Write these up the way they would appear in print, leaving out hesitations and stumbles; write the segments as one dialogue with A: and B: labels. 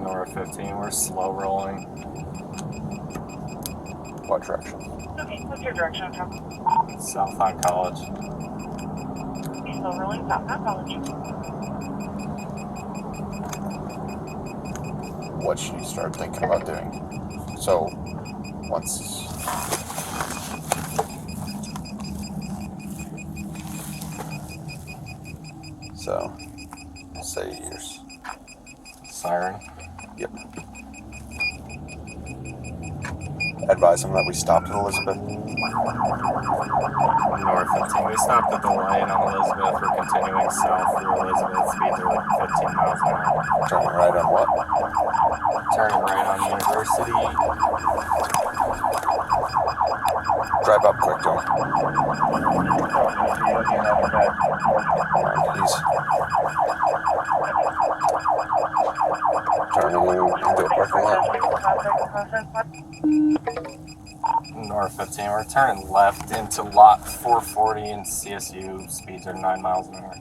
A: North 15, we're slow rolling.
B: What direction?
C: Okay, what's your direction from?
A: South on College.
C: Slow rolling, south on College.
B: What should you start thinking about doing? So, once... So, say yours.
A: Siren.
B: Yep. Advise them that we stopped at Elizabeth.
A: North 15, we stopped at the light on Elizabeth. We're continuing south through Elizabeth. Speeds are like 15 miles an hour.
B: Turning right on what?
A: Turning right on University.
B: Drive up quick to him. He's turning into a parking lot.
A: North 15, we're turning left into lot 440 in CSU. Speeds are 9 miles an hour.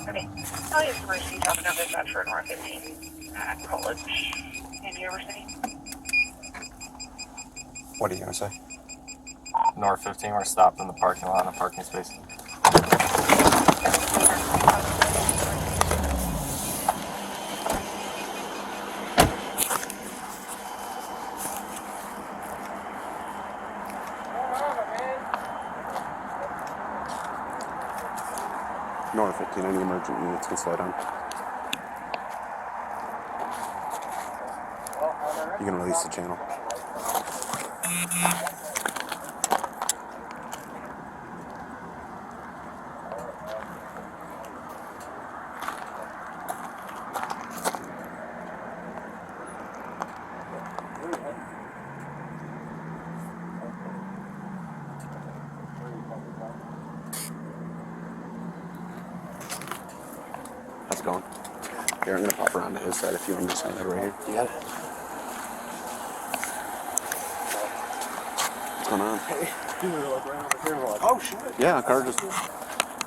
C: Okay, I'll use University talking about this for North 15 at College in University.
B: What are you going to say?
A: North 15, we're stopped in the parking lot in a parking space.
B: North 15, any emergent units can slow down. You can release the channel. How's it going? Here, I'm going to pop around to his side if you want to just hang that right here. You got it. What's going on?
D: Hey, you were like right over here. Like, oh shit!
B: Yeah, Carter just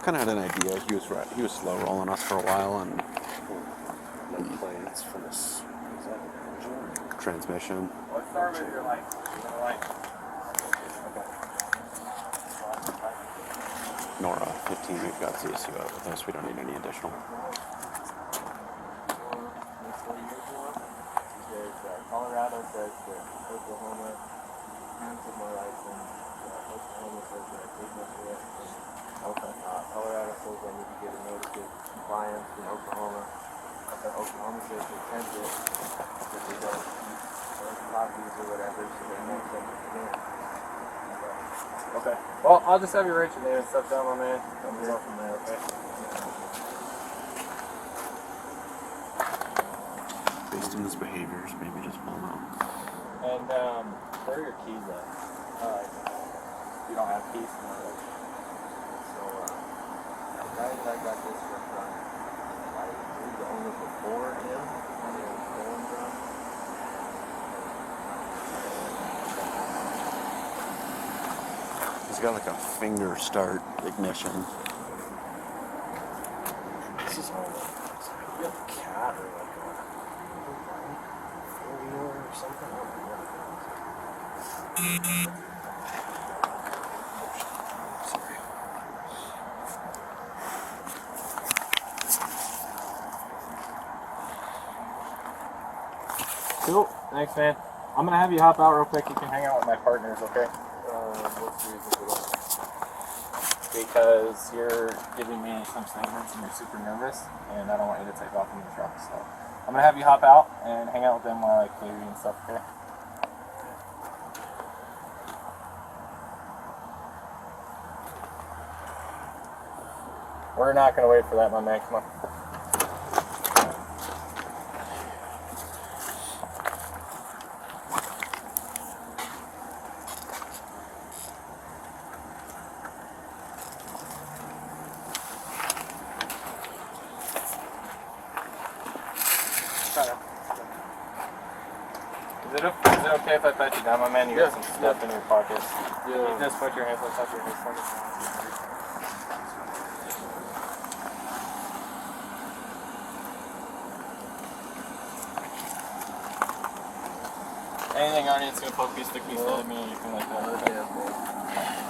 B: kind of had an idea. He was slow rolling us for a while, and
D: Plans for this. Is that
B: transmission.
A: What star is your light?
B: Nora 15, we've got CSU out with us. We don't need any additional.
D: Colorado says that Oklahoma canceled my license. Oklahoma says that I take my shit. Okay. Colorado says I need to get a notice of compliance from Oklahoma. Oklahoma says they sent it, but they don't keep copies or whatever, so they won't send it again.
A: Okay. Well, I'll just have your Rachel name and stuff down, my man. And we'll go from there, okay?
B: Based on his behaviors, maybe just pull him out.
A: And, where are your keys at? You don't have keys? No.
D: So, the guy that I got this from, I believe the owner before him, when he was stolen from.
B: He's got like a finger start ignition.
D: This is all like a cat or like a 4-wheeler or something. I don't know what it is. Sorry.
A: Cool. Thanks, man. I'm gonna have you hop out real quick. You can hang out with my partners, okay?
D: What's the reason for that?
A: Because you're giving me some statements and you're super nervous, and I don't want you to take off in the truck. So I'm gonna have you hop out and hang out with them while I clear you and stuff, okay? We're not gonna wait for that, my man. Come on. Is it okay if I pet you down, my man. You got some stuff in your pockets.
D: Yeah.
A: You just put your hands on top of your head. Anything on it's gonna poke you, stick me, stab at me, or anything like that.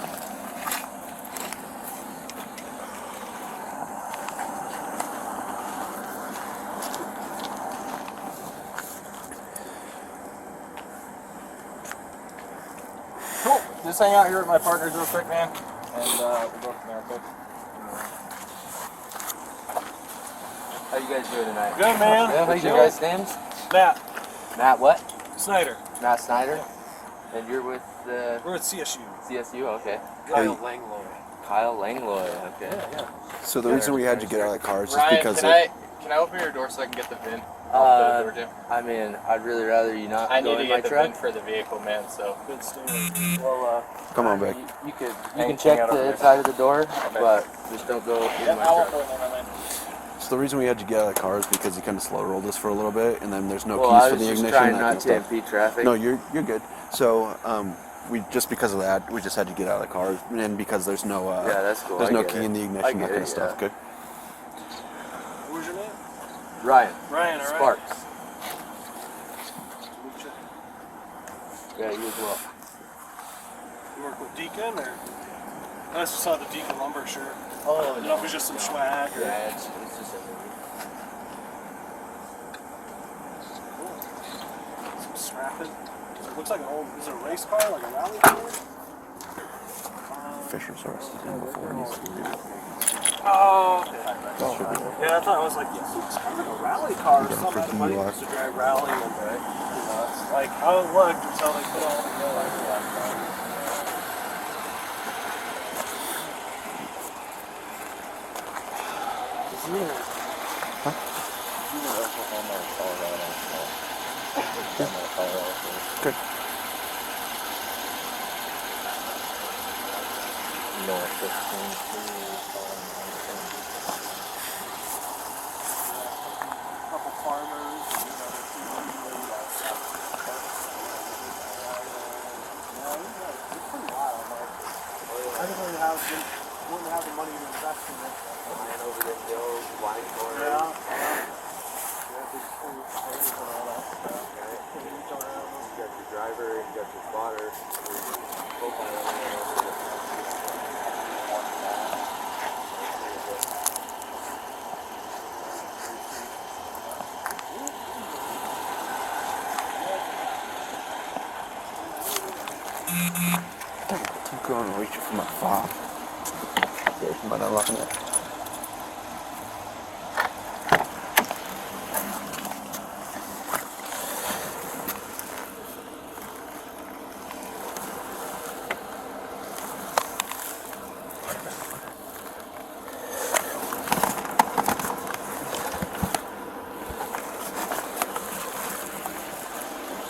A: Cool. Just hang out here with my partners real quick, man, and we'll go from there, okay?
D: How you guys doing tonight?
A: Good, man.
D: Yeah, what's your guys' names?
A: Matt.
D: Matt what?
A: Snyder.
D: Matt Snyder? And you're with the...
A: We're at CSU.
D: CSU, okay.
A: Kyle Langloy.
D: Kyle Langloy, okay.
A: Yeah.
B: So the reason we had you get out of the car is just
A: Ryan,
B: because
A: can I open your door so I can get the VIN off the door jam?
D: I mean, I'd really rather you not
A: I
D: go
A: need to
D: in my
A: get the
D: truck.
A: VIN for the vehicle, man, so. Good story. Well,
B: Come on, back.
D: You can
A: Hang
D: check
A: out over
D: the
A: there.
D: inside of the door,
A: Okay.
D: but just don't go in
A: Yeah,
D: my
A: I won't
D: truck.
A: go in there, my man.
B: So the reason we had you get out of the car is because you kind of slow rolled us for a little bit, and then there's no
D: Well,
B: keys
D: I
B: for
D: was
B: the
D: just
B: ignition.
D: trying
B: That
D: not
B: kind of
D: to
B: stuff.
D: impede traffic.
B: No, you're good. So we just because of that, we just had to get out of the car, and because there's no
D: Yeah, that's cool.
B: there's
D: I
B: no
D: get
B: key
D: it.
B: in the
D: I
B: ignition, that
D: get
B: kind
D: it,
B: of stuff.
D: yeah.
B: Okay.
A: What was your name?
D: Ryan.
A: Ryan, alright.
D: Sparks. Yeah, you as well.
E: You work with Deacon, or I just saw the Deacon lumber shirt.
D: Oh,
E: I don't know if it's just some swag or
D: Yeah, it's just a
E: some strapping. It looks like an old, is it a race car, like a rally car?
B: Fisher's arrested him before. He's
E: Oh, okay.
B: that should be
E: Yeah, I thought it was like, yes, it's kind of like a rally car or
B: Yeah,
E: something.
B: for
E: My buddy
B: DUI.
E: used to drive rally and it's like how it looked until they put it all together.
A: Oklahoma or Colorado, so. Colorado, so.
B: good.
A: North 15 to
E: A couple farmers and it's pretty wild. Like, I didn't really wouldn't have the money to invest in it.
D: man over the hill, wine corner.
E: Yeah. Big schools, and all that stuff.
D: Right.
E: Each around.
D: You got your driver, you got your spotter, your co-pilot.
B: Keep going and reaching for my fob. Okay, but I'm locking it.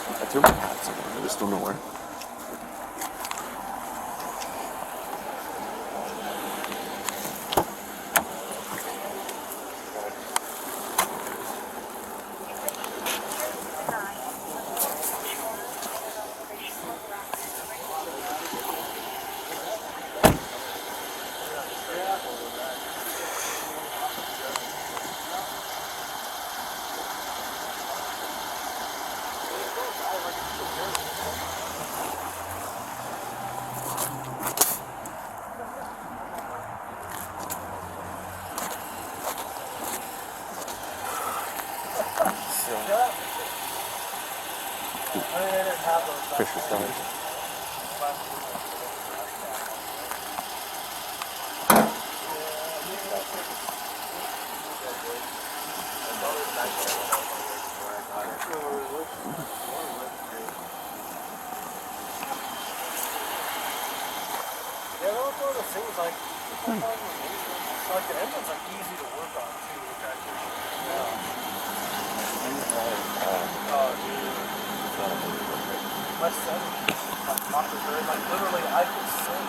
B: I threw my hat somewhere. I just don't know where. Fisher's coming.
E: Yeah, those are the things like, like the engine's like easy to work on too, which I appreciate. Yeah. Oh, dude. My son, like literally, I could sing.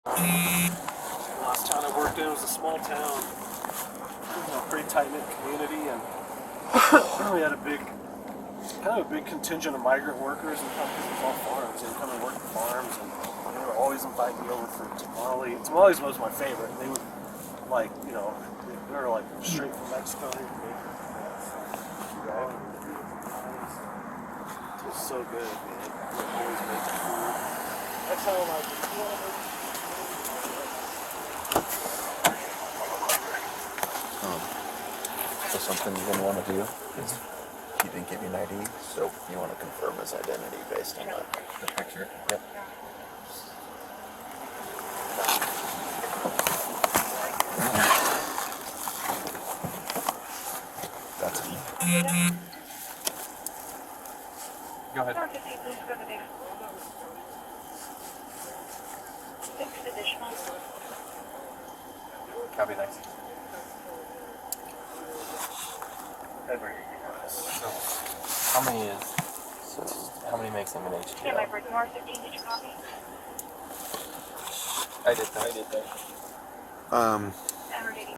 E: The last town I worked in was a small town, pretty tight-knit community, and we had a big contingent of migrant workers and come because it's all farms. They would come and work the farms, and they were always inviting me over for tamale. Tamales was my favorite. They would they were like straight from Mexico. They would make it was so good, man. They would always make the food. That's how
B: So something you're going to want to do is he didn't give you an ID, so you want to confirm his identity based on the picture. Yep. That's it.
A: Go ahead.
C: Mark, please go to the next. 6 additional.
A: Copy, thanks. So, how many makes him an HTO?
C: Yeah, my birth Mark 15, did you copy?
A: I did that.
C: Saturday.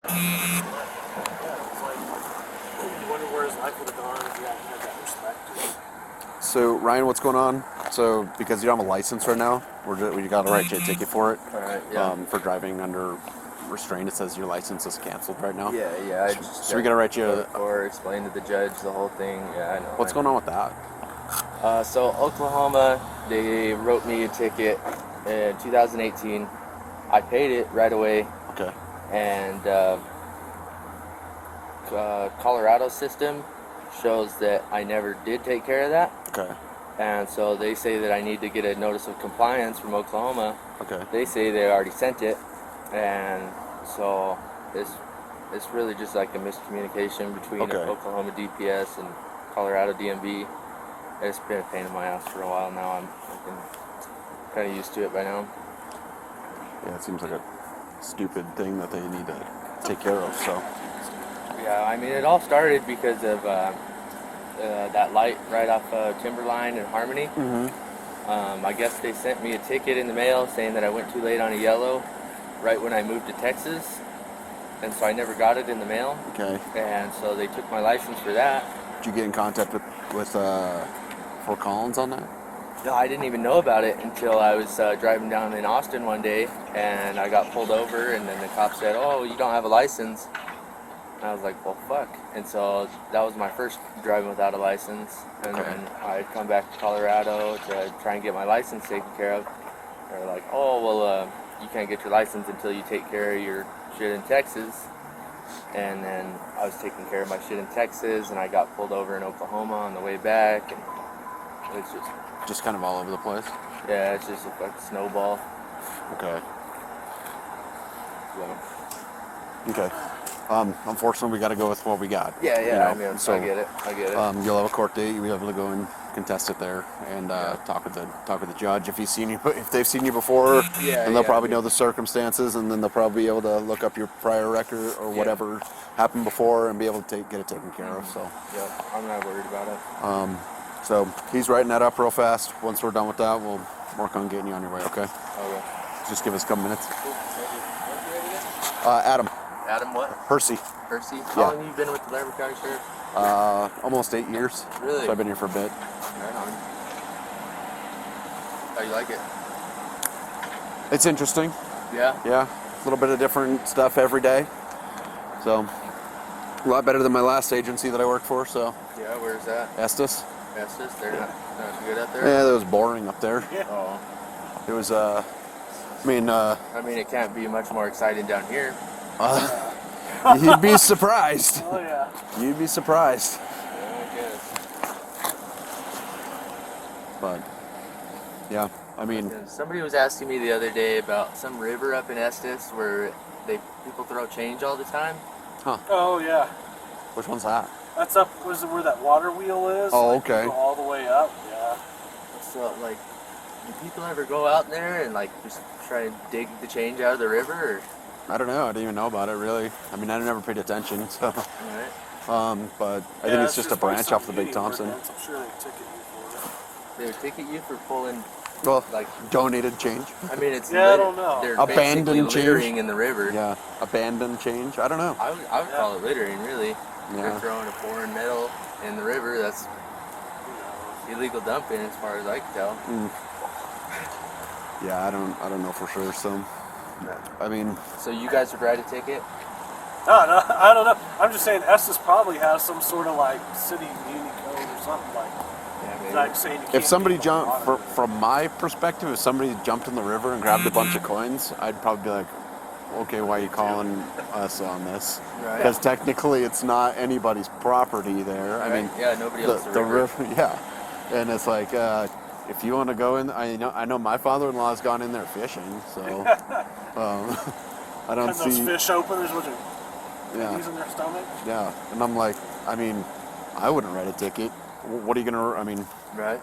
E: You wonder where his life would have gone if he hadn't had that respect.
B: So Ryan, what's going on? So because you don't have a license right now, we got to write you a ticket for it.
A: Alright, yeah.
B: For driving under restraint. It says your license is canceled right now.
D: Yeah. I just
B: So we gotta write you
D: or explain to the judge the whole thing. Yeah, I know.
B: What's going on with that?
D: So Oklahoma, they wrote me a ticket in 2018. I paid it right away,
B: Okay.
D: and Colorado system shows that I never did take care of that,
B: Okay.
D: and so they say that I need to get a notice of compliance from Oklahoma.
B: Okay.
D: They say they already sent it, and so it's really just like a miscommunication between
B: Okay.
D: Oklahoma DPS and Colorado DMV. It's been a pain in my ass for a while now. I'm kind of used to it by now.
B: Yeah, it seems like a stupid thing that they need to take care of. So.
D: Yeah, I mean, it all started because of that light right off Timberline and Harmony.
B: Mm-hmm.
D: I guess they sent me a ticket in the mail saying that I went too late on a yellow right when I moved to Texas, and so I never got it in the mail.
B: Okay.
D: And so they took my license for that.
B: Did you get in contact with Fort Collins on that?
D: No, I didn't even know about it until I was driving down in Austin one day, and I got pulled over, and then the cop said, "Oh, you don't have a license." And I was like, "Well, fuck." And so that was my first driving without a license, and
B: Okay.
D: then I'd come back to Colorado to try and get my license taken care of. They're like, "Oh, well, you can't get your license until you take care of your shit in Texas." And then I was taking care of my shit in Texas, and I got pulled over in Oklahoma on the way back, and it's
B: Just kind of all over the place.
D: yeah, it's just a fucking snowball.
B: Okay.
D: So,
B: Okay. Unfortunately, we got to go with what we got.
D: yeah,
B: you know,
D: I mean,
B: so,
D: I get it.
B: You'll have a court date. You'll be able to go and contest it there and talk with the judge if they've seen you before.
D: Yeah,
B: and they'll
D: yeah,
B: probably know the circumstances, and then they'll probably be able to look up your prior record or whatever happened before and be able to get it taken care of. So.
D: Yeah, I'm not worried about it.
B: So he's writing that up real fast. Once we're done with that, we'll work on getting you on your way. Okay.
D: Okay.
B: Just give us a couple minutes.
D: Cool. Thank you. What's your name again?
B: Adam
D: Adam what?
B: Percy.
D: Percy?
B: Yeah.
D: How long have you been with the Larimer County Sheriff?
B: Almost 8 years.
D: Really?
B: So I've been here for a bit.
D: Right on. How you like it?
B: It's interesting.
D: Yeah?
B: Yeah, a little bit of different stuff every day. So, a lot better than my last agency that I worked for. So,
D: Yeah, where's that?
B: Estes.
D: Estes? They're not too good up there?
B: Yeah, that was boring up there.
D: Oh.
B: It was.
D: I mean, it can't be much more exciting down here.
B: You'd be surprised.
E: Oh yeah.
B: You'd be surprised.
D: Yeah, I guess.
B: But, yeah, I mean,
D: And somebody was asking me the other day about some river up in Estes where people throw change all the time.
E: Oh yeah.
B: which one's that?
E: That's up. Was it where that water wheel is?
B: Oh,
E: Like, you
B: okay.
E: go all the way up. Yeah.
D: So, like, do people ever go out there and, like, just try and dig the change out of the river? Or,
B: I don't know. I didn't even know about it, really. I mean, I never paid attention, so.
D: right?
B: But I think it's just a branch off the Big Thompson.
E: I'm sure they ticket you for
D: They would ticket you for pulling,
B: Well,
D: like,
B: donated change.
D: I mean, it's
E: Yeah, I don't know.
D: They're
B: Abandoned
D: basically
B: change?
D: littering in the river.
B: Yeah, abandoned change. I don't know.
D: I would call it littering, really.
B: Yeah.
D: They're throwing a foreign metal in the river. That's illegal dumping, as far as I can tell.
B: Yeah, I don't know for sure. So, I mean,
D: So you guys would write a ticket?
E: it. No, I don't know. I'm just saying Estes probably has some sort of like city muni code or something like.
D: Yeah, maybe.
E: Like saying you
B: if
E: can't
B: somebody
E: keep on
B: jumped,
E: water.
B: from my perspective, if somebody jumped in the river and grabbed a bunch of coins, I'd probably be like, okay, why are you calling us on this?
D: Right.
B: Because technically it's not anybody's property there. I
D: Right.
B: mean,
D: Yeah, nobody owns the river.
B: yeah. And it's like, if you want to go in, I know my father-in-law's gone in there fishing, so I don't
E: And those
B: see.
E: fish openers with their
B: Yeah,
E: knees in their stomach.
B: yeah. And I'm like, I mean, I wouldn't write a ticket. What are you gonna? I mean,
D: Right?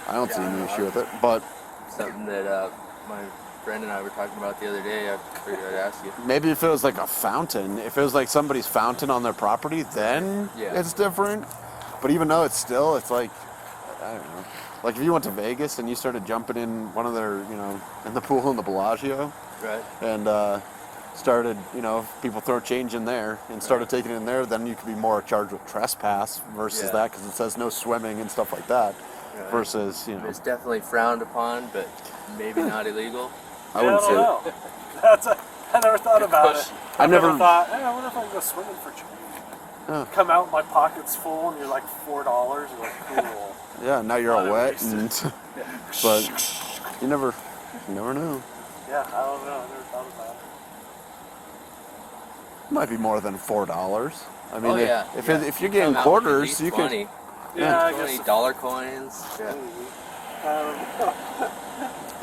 B: I don't see any issue with it, but
D: Something that my friend and I were talking about the other day. I figured I'd ask you.
B: maybe if it was like a fountain, if it was like somebody's fountain on their property, then
D: Yeah.
B: it's different. But even though it's like, I don't know. Like if you went to Vegas and you started jumping in one of their, in the pool in the Bellagio,
D: Right?
B: and started, people throw change in there and started taking it in there, then you could be more charged with trespass versus
D: Yeah.
B: that, because it says no swimming and stuff like that.
D: Right.
B: Versus,
D: It's definitely frowned upon, but maybe not illegal.
B: I wouldn't
E: don't
B: say
E: know. That's a. I never thought about it.
B: I never-
E: thought, I wonder if I can go swimming for change. Come out, my pocket's full, and you're like $4. You're like, cool.
B: Yeah, now you're all wet, and but you never know.
E: Yeah, I don't know. I never thought about it.
B: It might be more than $4. I mean,
F: Oh, yeah.
B: if you're getting quarters, you could.
E: Yeah, I
F: $20
E: guess.
F: dollar coins.
B: Yeah.
E: Um,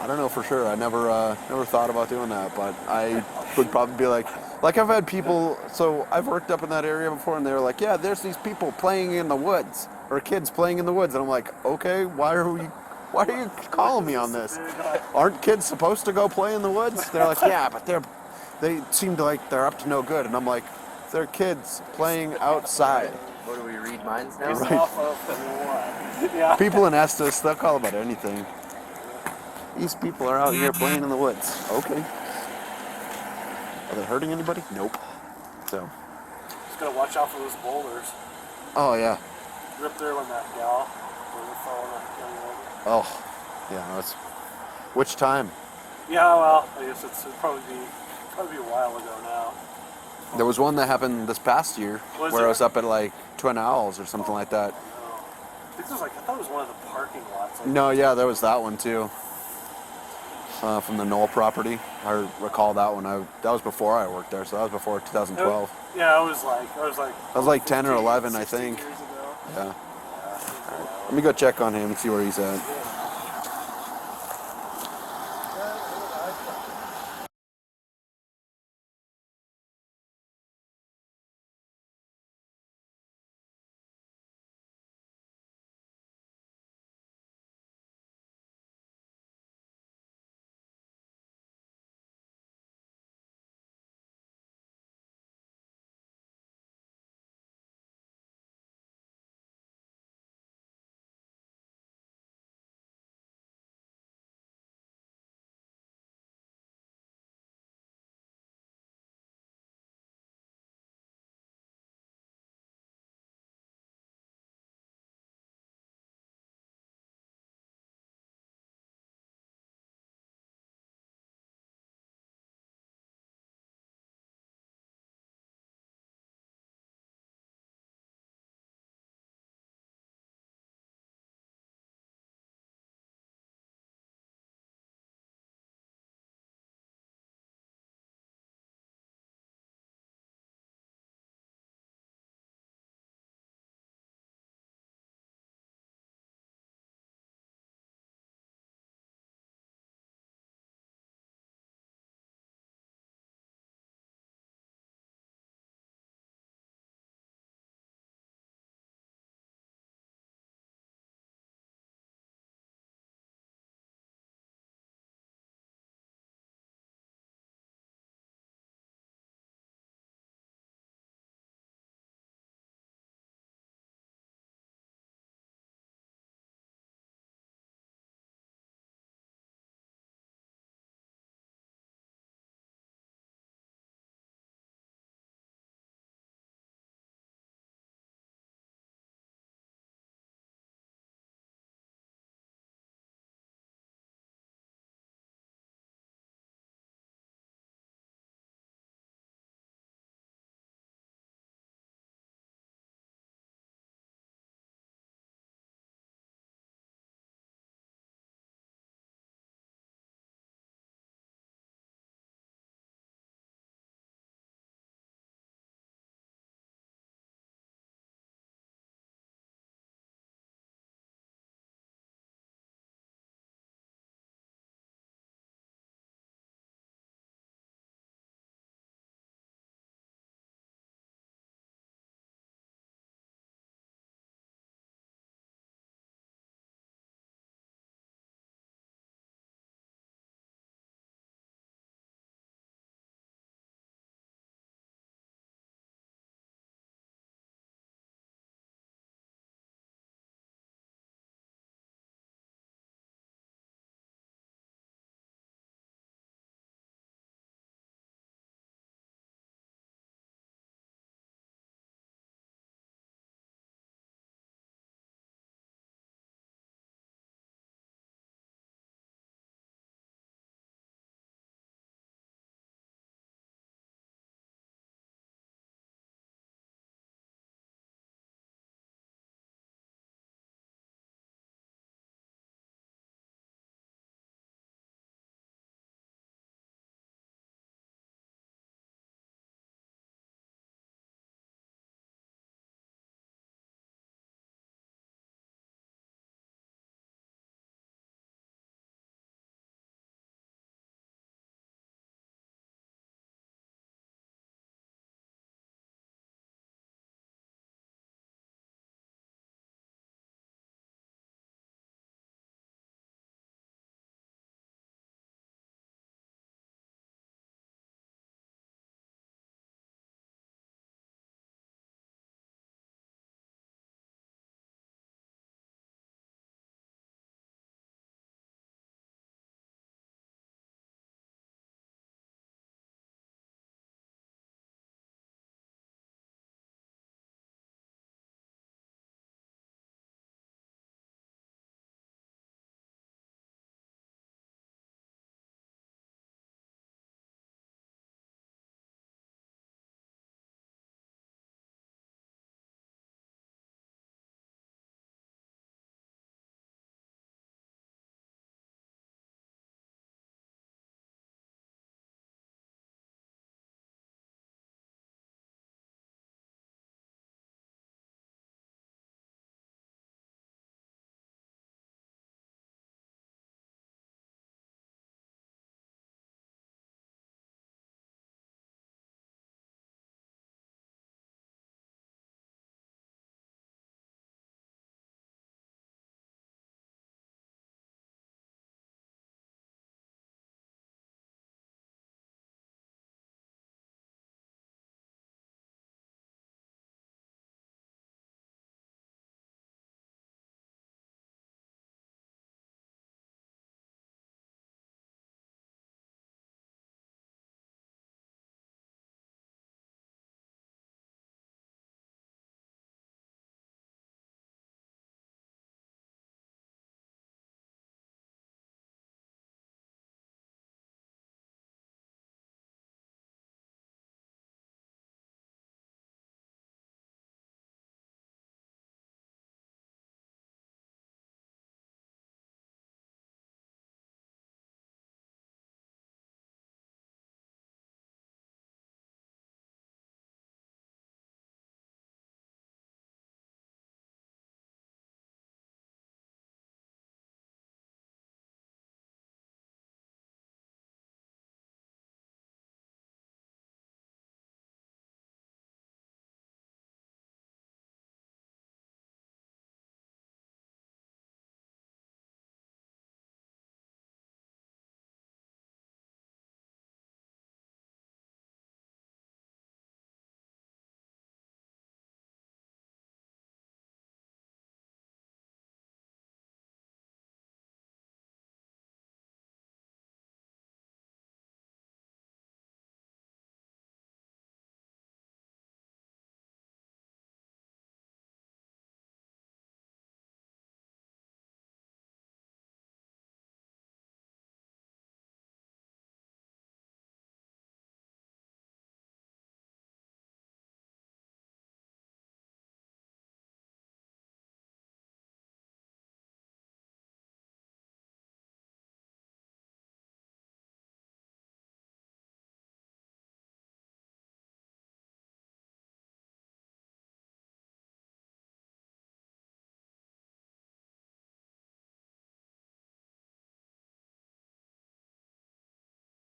B: I don't know for sure. I never thought about doing that, but I would probably be like I've had people. So I've worked up in that area before, and they were like, "Yeah, there's these people playing in the woods, or kids playing in the woods," and I'm like, "Okay, why are you calling me on this? Aren't kids supposed to go play in the woods?" They're like, "Yeah, but they seem to like they're up to no good," and I'm like, "They're kids playing outside."
F: What do we read minds now?
E: Based
B: Right.
E: off of what? Yeah.
B: People in Estes, they'll call about anything. These people are out here playing in the woods. Okay. Are they hurting anybody? Nope. So.
E: Just gotta watch out for those boulders.
B: Oh yeah.
E: You're up there when that gal, where they fell in that young lady.
B: Oh. Yeah. That's. Which time?
E: Yeah, well, I guess it'd probably be a while ago now.
B: There was one that happened this past year
E: Was
B: where
E: there?
B: I was up at like Twin Owls or something like that.
E: This was like, I thought it was one of the parking lots. Like,
B: No, yeah, there was that one too. From the Knoll property. I recall that one. That was before I worked there, so that was before 2012.
E: Yeah, I was like,
B: That was like 10 or 11, I
E: 16
B: think.
E: years ago.
B: Yeah. Let me go check on him and see where he's at.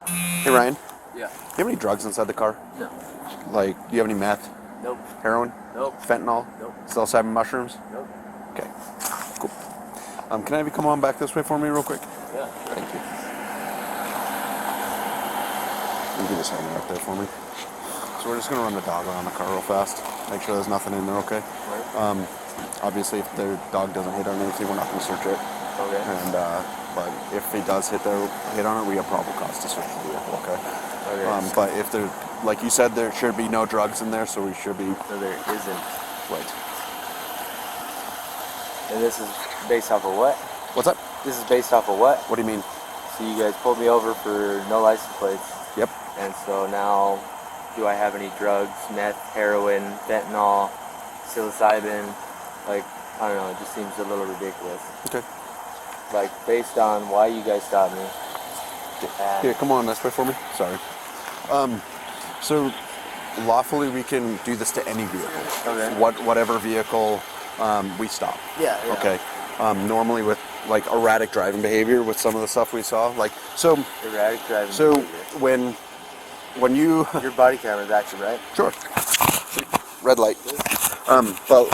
B: Hey Ryan,
F: Yeah.
B: do you have any drugs inside the car?
F: No.
B: Like, do you have any meth,
F: Nope.
B: heroin,
F: Nope.
B: fentanyl,
F: Nope.
B: psilocybin mushrooms?
F: Nope.
B: Okay, cool. Can I have you come on back this way for me real quick?
F: Yeah.
B: Thank you. You can just hang it up there for me. So we're just gonna run the dog around the car real fast. Make sure there's nothing in there, okay?
F: Right.
B: Obviously, if the dog doesn't hit on anything, we're not gonna search it.
F: Okay.
B: And but if he does hit on it, we have probable cause to search the vehicle, okay?
F: Okay.
B: But if there, like you said, there should be no drugs in there, so we should be
F: So there isn't.
B: right.
F: And this is based off of what?
B: What's up?
F: This is based off of what?
B: What do you mean?
F: So you guys pulled me over for no license plates.
B: Yep.
F: And so now, do I have any drugs, meth, heroin, fentanyl, psilocybin? Like, I don't know, it just seems a little ridiculous.
B: Okay.
F: Like, based on why you guys stopped me. And
B: Here, come on this way for me. Sorry. So lawfully we can do this to any vehicle.
F: Okay.
B: Whatever vehicle we stop.
F: Yeah.
B: Okay. Normally with like erratic driving behavior with some of the stuff we saw. Like so
F: Erratic driving.
B: so
F: behavior.
B: when you
F: Your body camera's active, right?
B: Sure. Red light. But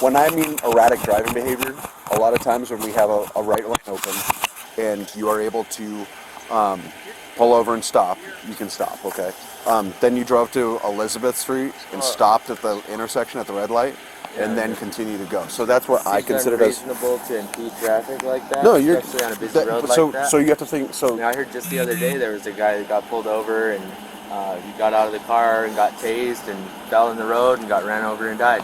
B: when I mean erratic driving behavior, a lot of times when we have a right lane open and you are able to pull over and stop, you can stop, okay? Then you drove to Elizabeth Street and stopped at the intersection at the red light and then continue to go. So that's what I
F: Seems
B: consider as...
F: unreasonable to impede traffic like that.
B: No, you're...
F: especially on a busy road
B: so,
F: like that.
B: so you have to think... So
F: I mean, I heard just the other day there was a guy that got pulled over and he got out of the car and got tased and fell in the road and got ran over and died.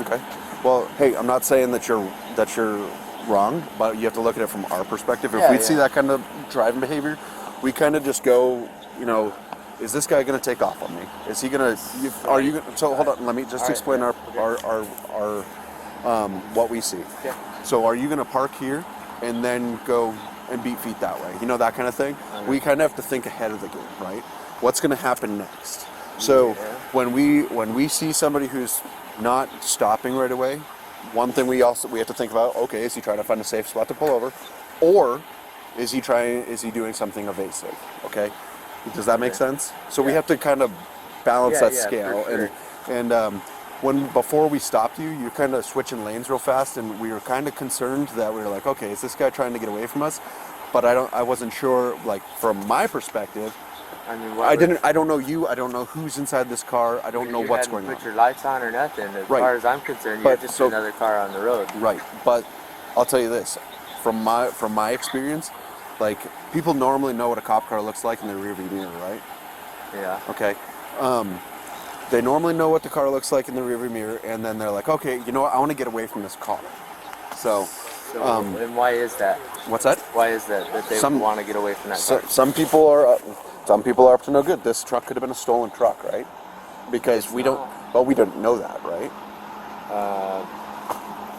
B: Okay. Well, hey, I'm not saying that you're wrong, but you have to look at it from our perspective. If we see that kind of driving behavior, we kind of just go, you know, is this guy going to take off on me? Is he going to? Are you? So hold on. Let me just explain our what we see.
F: Okay.
B: So are you going to park here and then go and beat feet that way? You know, that kind of thing. We kind of have to think ahead of the game, right? What's going to happen next? So when we see somebody who's not stopping right away, one thing we have to think about, okay, is he trying to find a safe spot to pull over, or is he doing something evasive? Okay, does that make sense? So we have to kind of balance that scale.
F: For sure.
B: And before we stopped you, you're kind of switching lanes real fast, and we were kind of concerned that we were like, okay, is this guy trying to get away from us? But I wasn't sure, like from my perspective.
F: I mean,
B: I don't know you. I don't know who's inside this car. I don't know what's going on.
F: Put your lights on or nothing. As
B: Right.
F: far as I'm concerned,
B: But
F: you're just
B: so-
F: another car on the road.
B: Right, but I'll tell you this, from my experience, like people normally know what a cop car looks like in their rearview mirror, right?
F: Yeah.
B: Okay, they normally know what the car looks like in the rearview mirror, and then they're like, okay, you know what? I want to get away from this car. So,
F: So, and why is that?
B: what's that?
F: Why is that they want to get away from that car?
B: Some people are up to no good. This truck could have been a stolen truck, right? Because we don't know that, right?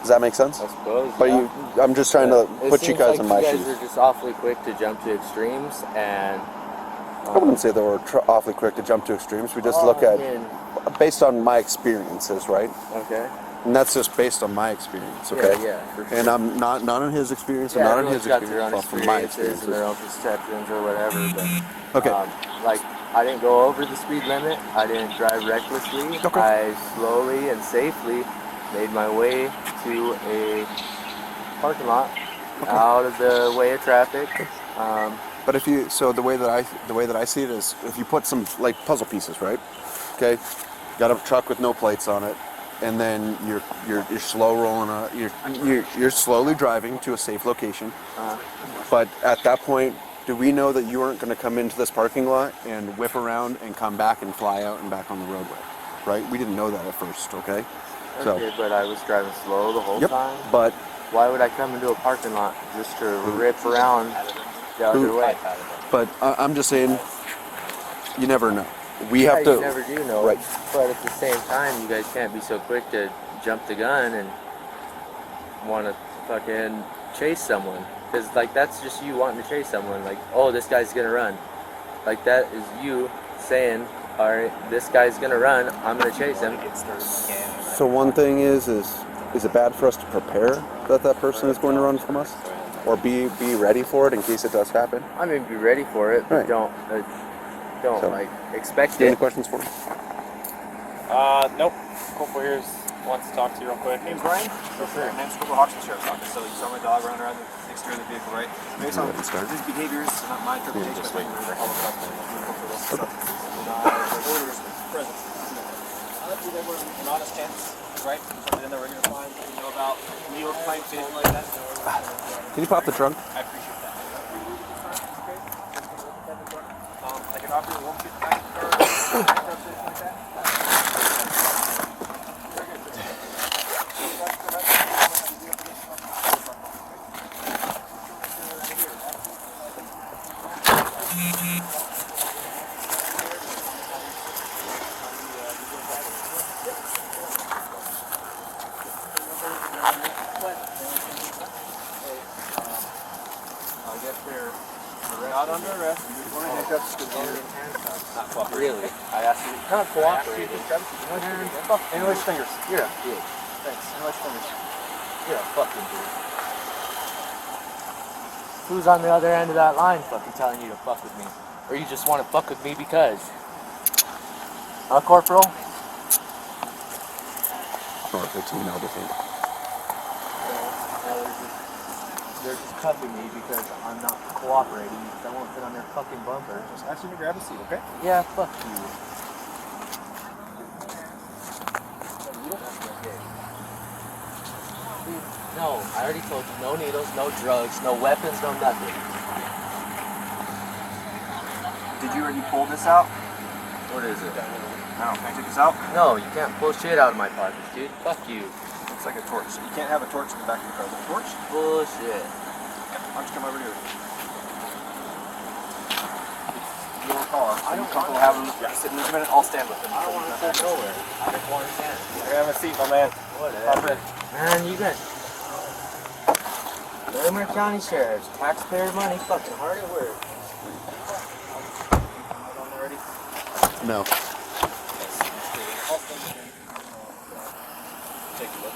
B: Does that make sense?
F: I suppose.
B: But
F: yeah.
B: I'm just trying to
F: It
B: put you
F: seems
B: guys
F: like
B: in my
F: you
B: shoes.
F: guys are just awfully quick to jump to extremes, and
B: I wouldn't say that we're awfully quick to jump to extremes. We just look at, based on my experiences, right?
F: Okay.
B: And that's just based on my experience, okay?
F: Yeah, for sure.
B: And I'm not on his experience, and
F: Yeah,
B: not on
F: everyone's
B: his
F: got their own
B: experience, but from my
F: experiences and their
B: experiences.
F: own perceptions or whatever. But
B: Okay.
F: like I didn't go over the speed limit. I didn't drive recklessly.
B: Okay.
F: I slowly and safely made my way to a parking lot, out of the way of traffic.
B: But the way that I see it is, if you put some like puzzle pieces, right? Okay, got a truck with no plates on it, and then you're slow rolling. You're slowly driving to a safe location. But at that point, do we know that you aren't going to come into this parking lot and whip around and come back and fly out and back on the roadway, right? We didn't know that at first, okay?
F: Okay, but I was driving slow the whole time.
B: But
F: Why would I come into a parking lot just to rip around the other way?
B: But I'm just saying, you never know. We have to.
F: You never do know.
B: Right.
F: But at the same time, you guys can't be so quick to jump the gun and want to fucking chase someone. Because, like, that's just you wanting to chase someone. Like, oh, this guy's going to run. Like, that is you saying, all right, this guy's going to run. I'm going to chase him.
B: So one thing is it bad for us to prepare that person is going to run from us? or be ready for it in case it does happen.
F: I mean, be ready for it, but
B: Right.
F: don't
B: So,
F: like expect
B: Do you have any
F: it.
B: questions for me?
A: Nope. Corporal here wants to talk to you real quick.
G: Name's Brian.
A: Yes, sir.
G: My name's Corporal Hawks, Sheriff's Office. So you saw my dog running around the exterior of the vehicle, right? Based on
B: Let's start.
G: his behaviors, not my interpretation,
A: just
G: but
A: wait.
G: all of us. So, orders present. Do they were an honest chance, right? Something in there we're going to find, you know, about meal type, something like that.
B: Can you pop the trunk?
G: I appreciate that. I can offer you a 150 card, something like that. I guess they're not under arrest. Not fuck.
F: Really?
G: I asked you.
F: Not cooperating.
G: English fingers.
F: You're a bitch.
G: Thanks. English fingers.
F: You're a fucking bitch. Who's on the other end of that line fucking telling you to fuck with me? Or you just want to fuck with me because? Huh, Corporal?
B: Or 15 now, detain.
F: They're just cuffing me because I'm not cooperating because I won't sit on their fucking bumper.
G: Just ask you to grab a seat, okay?
F: Yeah, fuck you. No, I already told you, no needles, no drugs, no weapons, no nothing.
G: Did you already pull this out?
F: What is it?
G: No. Can I take this out?
F: No, you can't pull shit out of my pockets, dude. Fuck you.
G: It's like a torch. You can't have a torch in the back of the car. Is it a torch?
F: Bullshit.
G: Why don't you come over here? It's your car. So
F: I
G: you
F: don't
G: comfortable
F: want
G: having him sit in this minute? I'll stand with him.
F: I don't want to sit nowhere. I just want to stand.
A: You're gonna have a seat, my man.
F: Whatever. Man, you guys. Larimer County Sheriff's taxpayer money fucking hard at work.
B: No.
G: Take a look.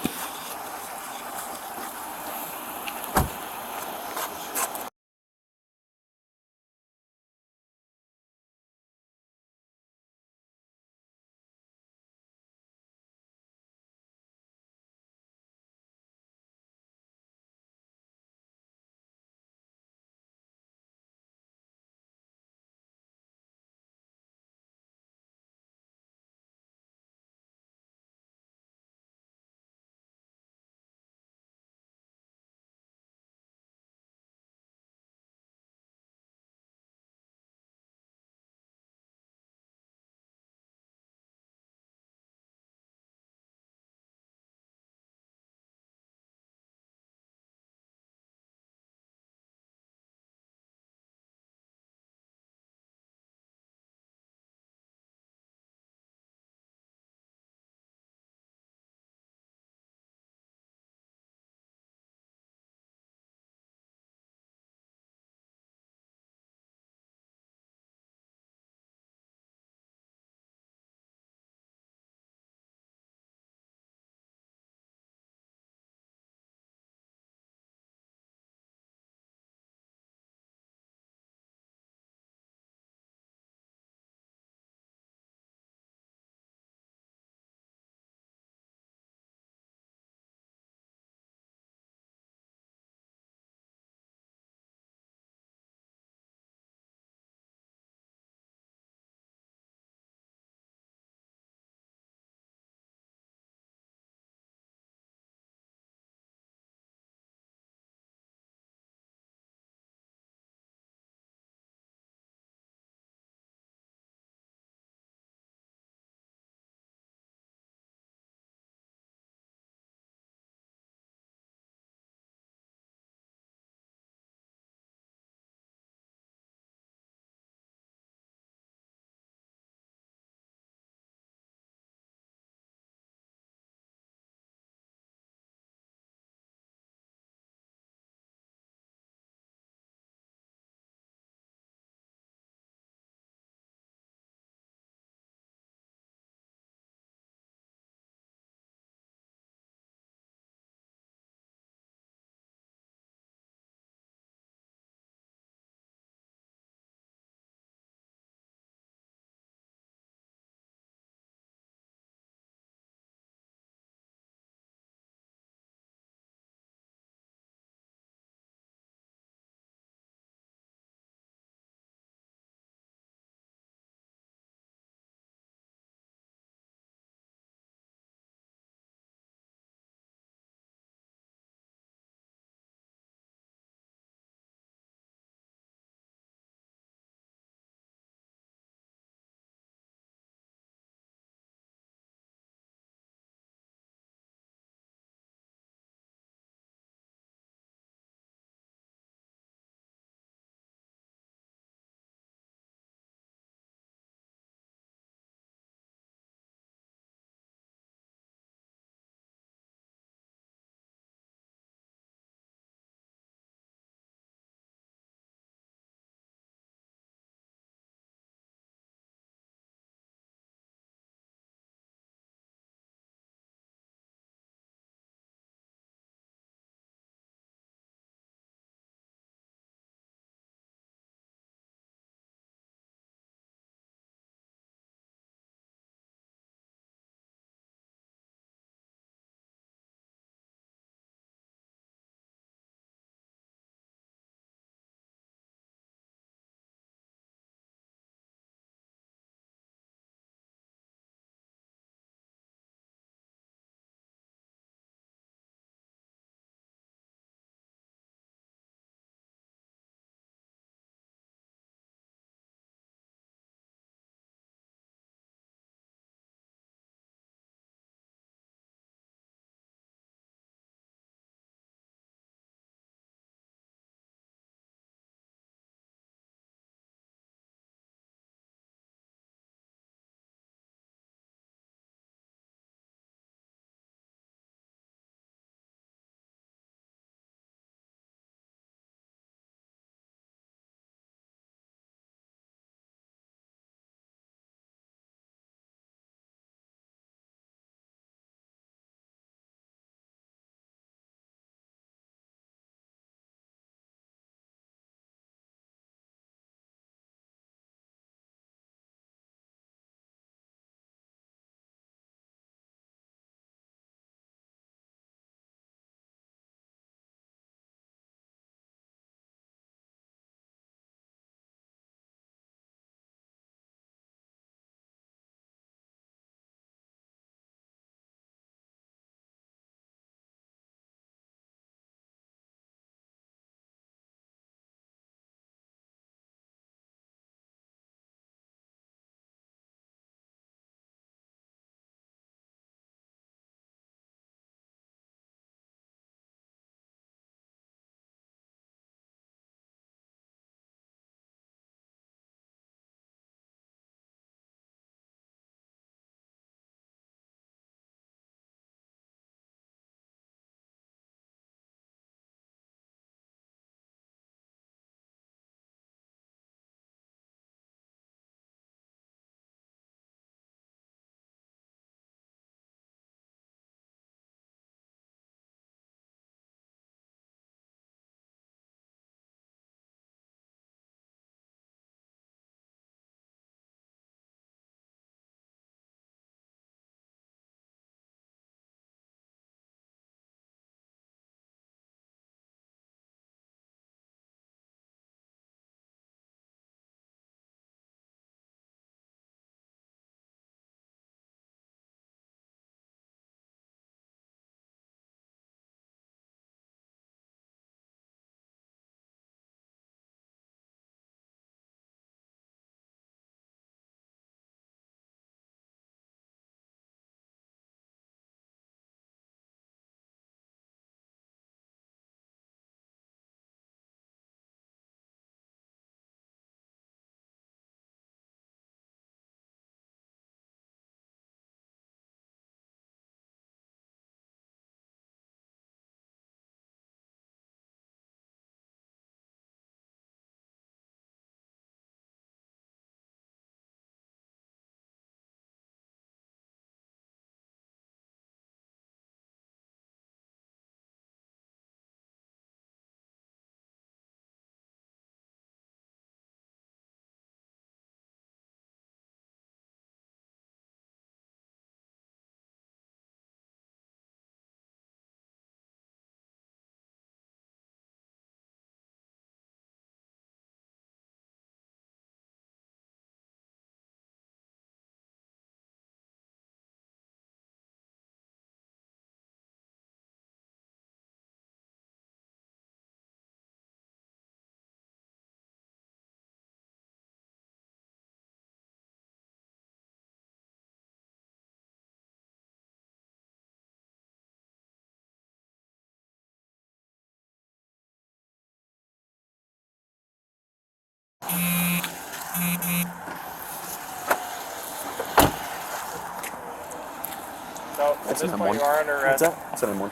A: So at
B: That's
A: this
B: an
A: point
B: M1.
A: you are under arrest.
B: It's an M1.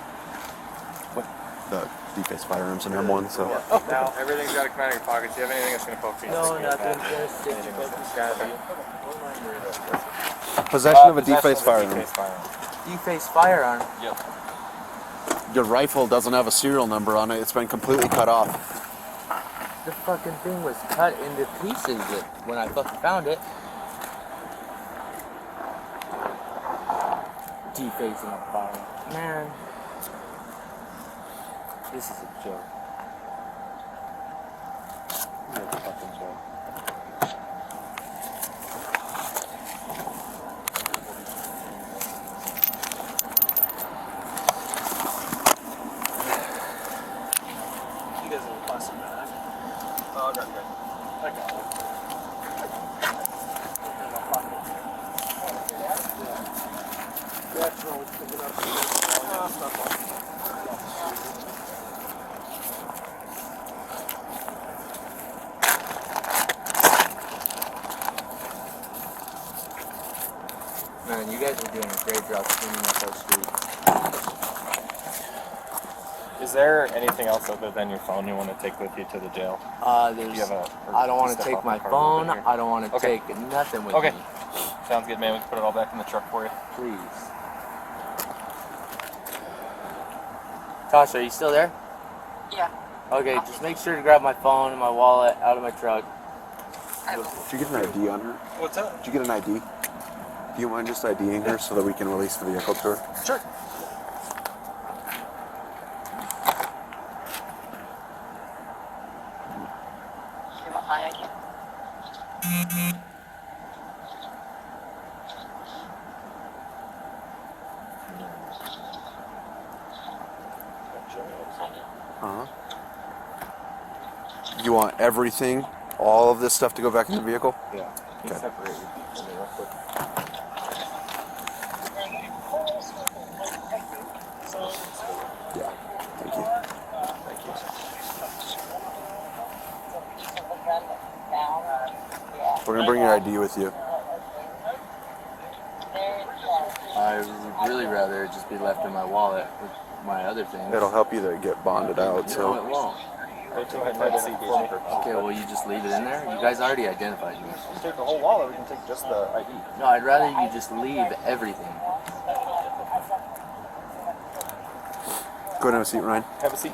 B: What? The defaced firearms an M1. So
A: Now everything's got to come out of your pockets. Do you have anything that's going to poke you?
F: No, nothing. Just stick to
B: possession of a defaced firearm.
F: defaced firearm.
A: Yep.
B: Your rifle doesn't have a serial number on it. It's been completely cut off.
F: The fucking thing was cut into pieces when I fucking found it. Defacing a firearm. Man. This is a joke. This is a fucking joke.
E: You guys have a plastic bag.
A: Oh, okay, good.
E: I got it. In my pocket. Yeah, it's really picking up stuff on.
F: Man, you guys are doing a great job cleaning up our street.
A: Is there anything else other than your phone you want to take with you to the jail? Do you have
F: I don't want to
A: step
F: take
A: off
F: my
A: the car a little
F: phone.
A: bit here?
F: I don't want to
A: Okay.
F: take nothing with
A: Okay.
F: me.
A: Sounds good, man. We can put it all back in the truck for you.
F: Please. Tasha, are you still there?
C: Yeah.
F: Okay, just make sure to grab my phone and my wallet out of my truck.
C: I will.
B: Did you get an ID on her?
E: What's that?
B: Did you get an ID? Do you mind just IDing her so that we can release the vehicle to her?
E: Sure.
C: Hi, I can.
B: Uh-huh. You want everything, all of this stuff to go back in the vehicle?
A: Yeah.
B: Okay.
A: Separate your feet from me real quick.
B: Yeah. Thank you.
A: Thank you.
B: We're gonna bring your ID with you.
F: I would really rather it just be left in my wallet with my other things.
B: It'll help you to get bonded out.
F: No,
B: So
F: it won't. Okay, well, you just leave it in there? You guys already identified me.
A: You take the whole wallet, we can take just the ID.
F: No, I'd rather you just leave everything.
B: go and have a seat, Ryan.
A: Have a seat.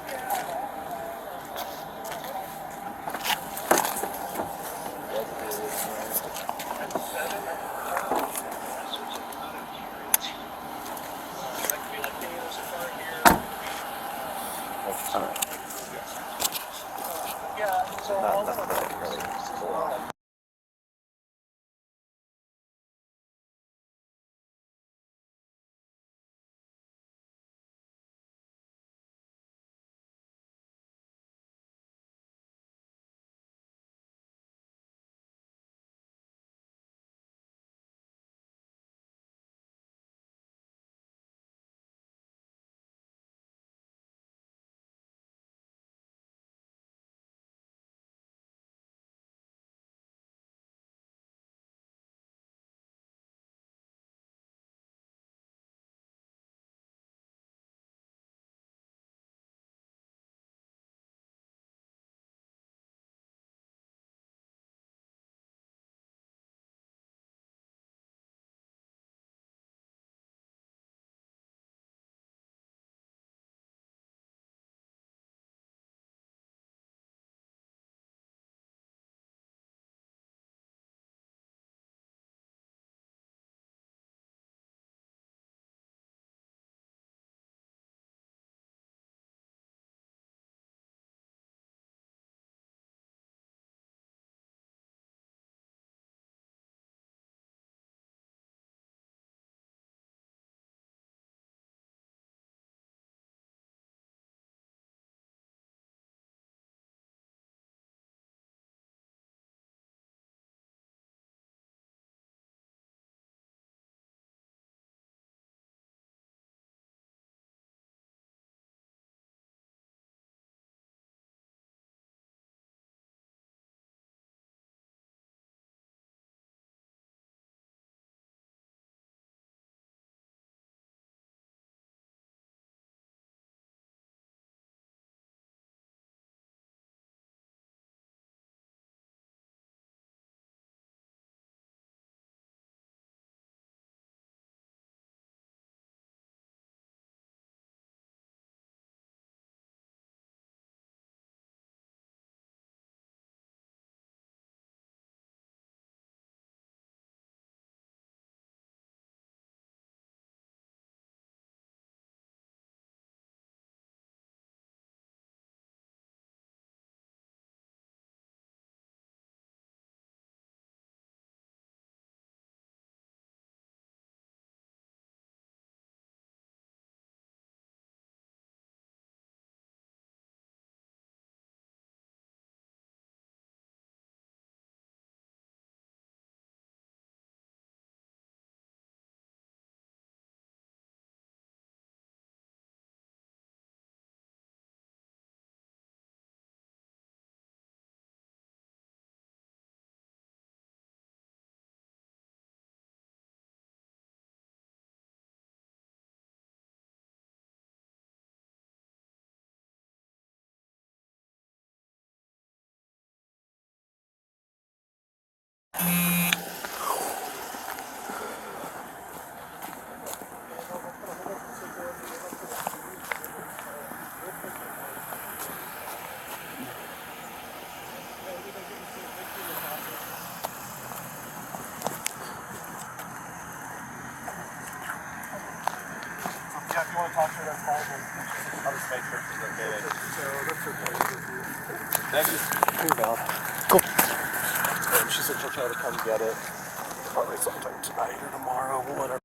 G: Yeah, if you want to talk to her, that's fine. I'll just make sure she's okay. Thank you.
E: Cool. And she said she'll try to come get it probably sometime tonight or tomorrow, whatever.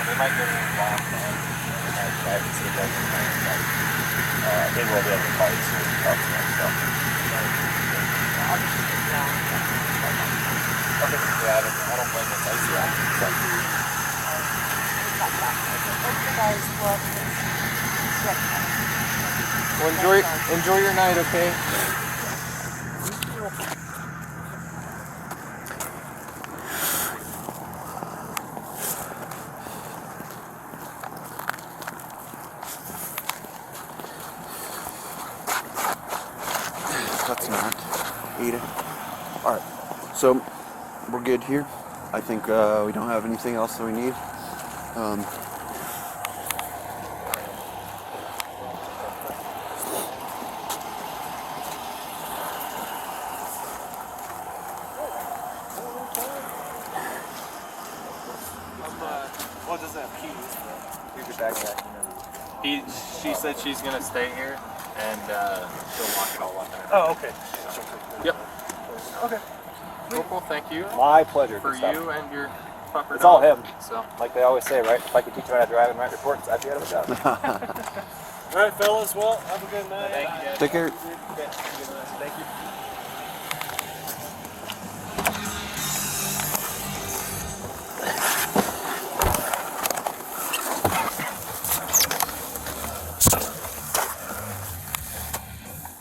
G: They might get it wrong, man. I can see that. They will be able to call you soon and talk to them. So. Okay. Yeah, I don't blame them. It's easy.
F: Well, enjoy your night, okay?
B: That's not. Eat it. Alright. So, we're good here. I think we don't have anything else that we need.
E: What does that keys?
G: Here's your backpack. She said she's gonna stay here and she'll lock it all up.
E: Oh, okay.
G: Yep.
E: Okay.
G: Cool. Thank you.
H: My pleasure.
G: For you and your puppy.
H: It's all him.
G: So,
H: Like they always say, right? If I could teach him how to drive and write reports, I'd be out of a job.
E: All right, fellas. Well, have a good night.
G: thank you guys.
B: Take care.
G: Thank you.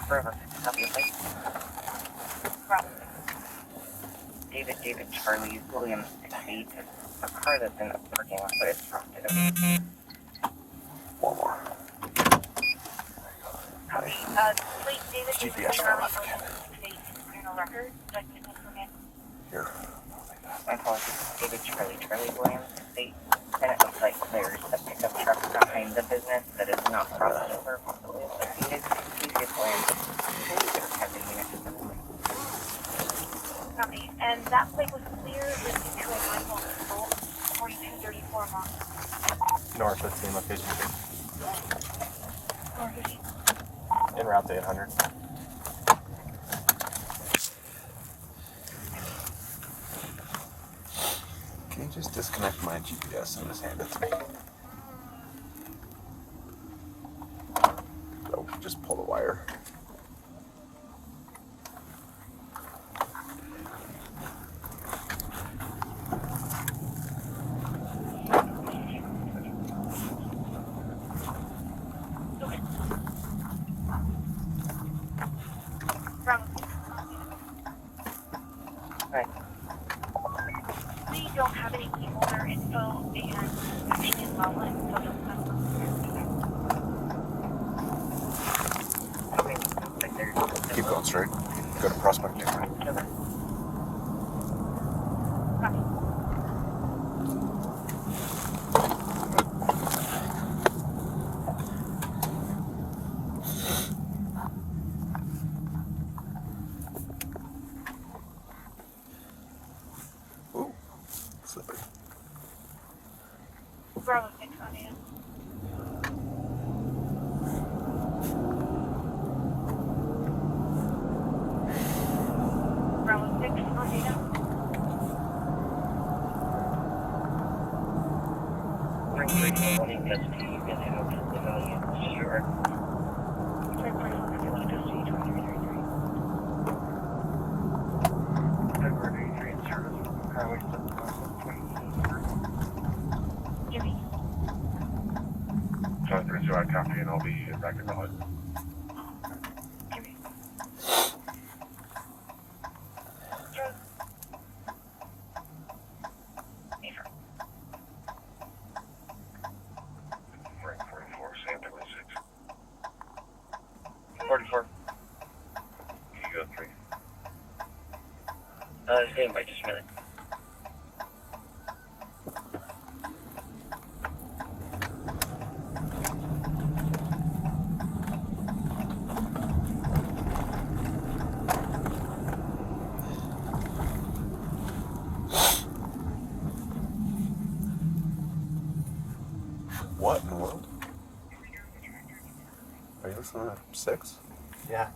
C: Forever. Copy of plate. David, Charlie, William, 68. A car that's in the parking lot, but it's prompted.
B: One more.
C: Copy. Plate, David,
B: GPS
C: Charlie,
B: fell off
C: William, 68. Criminal record.
B: Here.
C: My apologies. David, Charlie, William, 68. And it looks like there's a pickup truck behind the business that is not crossed over, possibly associated. Please get William. Have the unit. Copy. And that plate was clear with into a Michael 4234 mark.
G: North 15 location 2. En route to 800.
B: Can you just disconnect my GPS and just hand it to me? Oh, just pull the wire.
C: Right. We don't have any people or info and action in Loveland, so don't have Okay.
B: Keep going straight. Go to Prospect.
C: Bravo 6 on you. Bravo 6 on you. Ring 3 wanting custody, you can head over to the value. Sure. Ring 3 wanting custody, 2333. February 83 in service, Highway 723. Jimmy.
I: 732, I copy, and I'll be back in the hood.
C: Jimmy.
I: Ring 44, same 26.
C: 44.
I: Ego 3.
C: Stand by just a minute.
B: What in the world? Are you listening to 6?
D: Yeah.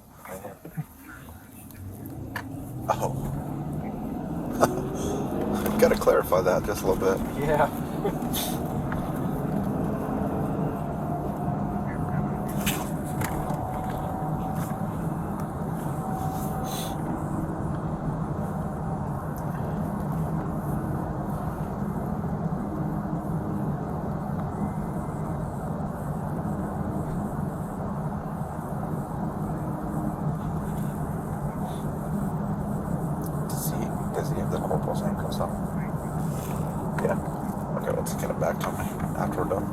B: Oh. Gotta clarify that just a little bit.
D: Yeah.
B: Does he have the corporal's handcuffs on? Yeah. Okay, let's get it back to me after we're done.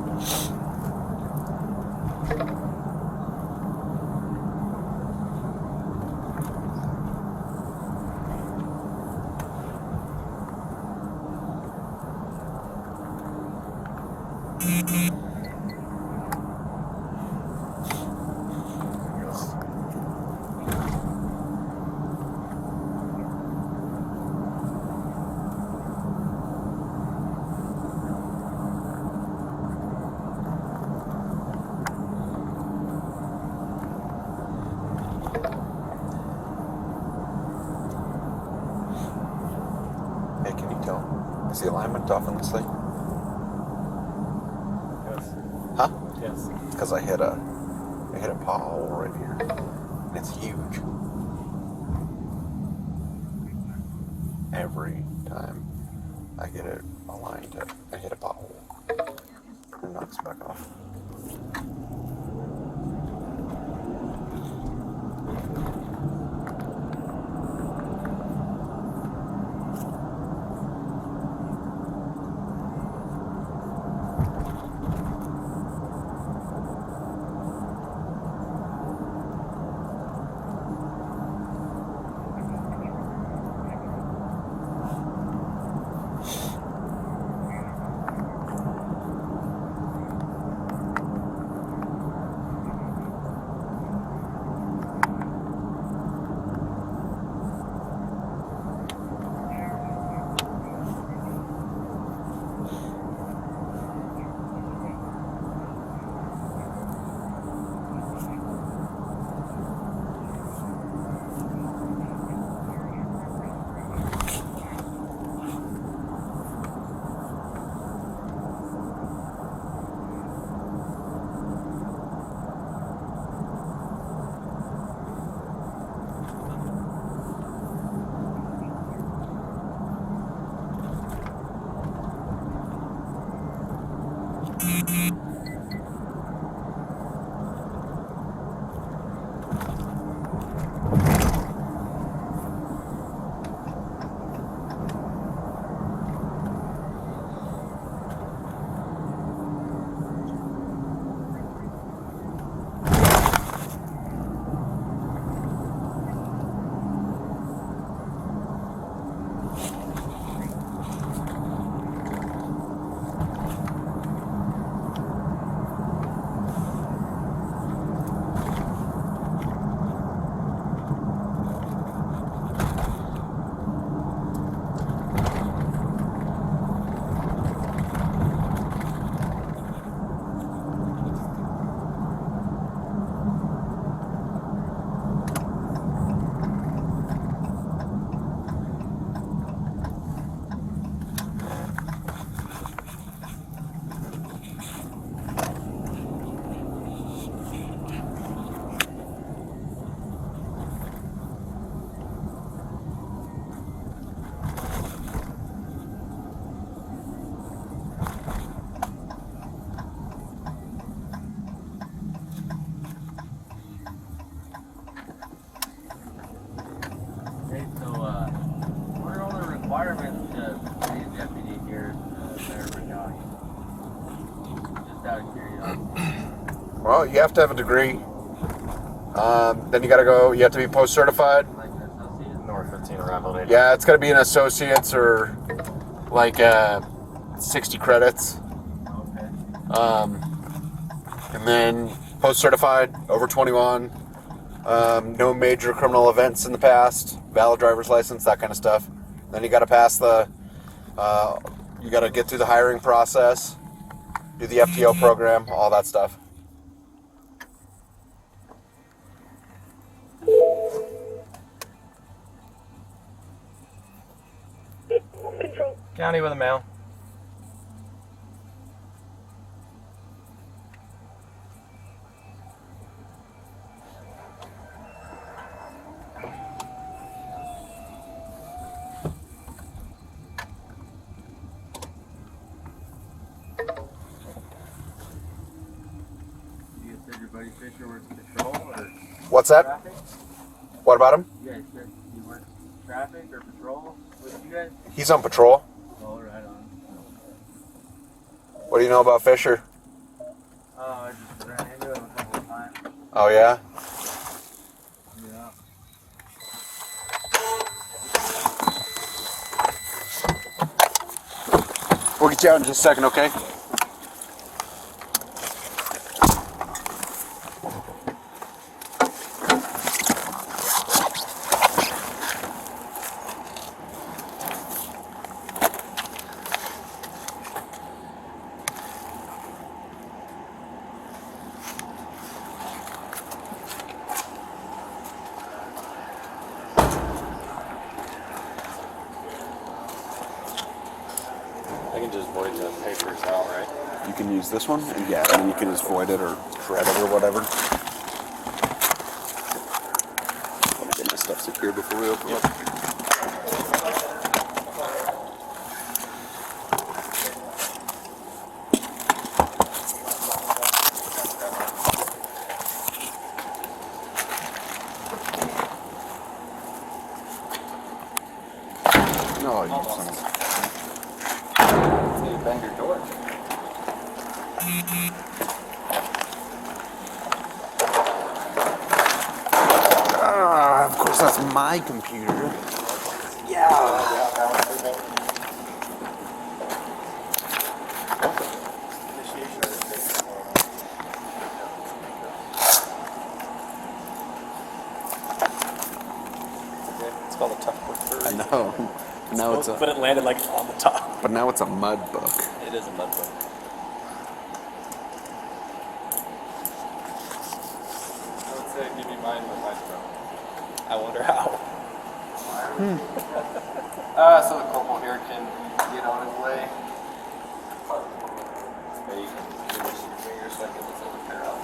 B: Hey, can you tell? Is the alignment off on this thing?
D: Yes.
B: Huh?
D: Yes.
B: Because I hit a pothole right here. And it's huge. Every time I get it aligned, I hit a pothole. It knocks back off.
F: out of curiosity.
B: Well, you have to have a degree. Then you got to go. You have to be post certified.
F: Like an associate.
G: North 15 around Holiday.
B: Yeah, it's got to be an associate's or like 60 credits.
F: Okay.
B: And then post certified, over 21. No major criminal events in the past. Valid driver's license, that kind of stuff. Then you got to pass the. You got to get through the hiring process, do the FTO program, all that stuff.
G: County with a mail.
F: You guys said your buddy Fisher works patrol or
B: What's that?
F: traffic?
B: What about him?
F: You guys said he works traffic or patrol with you guys?
B: He's on patrol.
F: Oh, right on.
B: What do you know about Fisher?
F: Oh, I just ran into him a couple of times.
B: Oh, yeah?
F: Yeah.
B: We'll get you out in just a second, okay?
G: I can just void the papers out, right?
B: You can use this one, and yeah, and then you can just void it or shred it or whatever. Let me get this stuff secure before we open it. No, you son of
G: You banged your door.
B: of course, that's my computer.
G: It's called a tough book.
B: I know. Now it's
G: But it landed like on the top.
B: but now it's a mud book.
G: It is a mud book. I would say give me mine with mine, bro. I wonder how. So the corporal here can get on his way. Yeah, you can do this with your fingers so I can lift the pair up.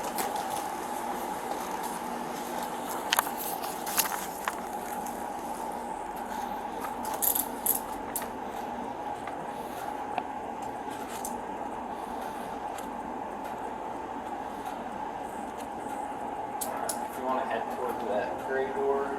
G: If you want to head toward that gray door.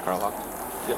B: Car locked.
G: Yep.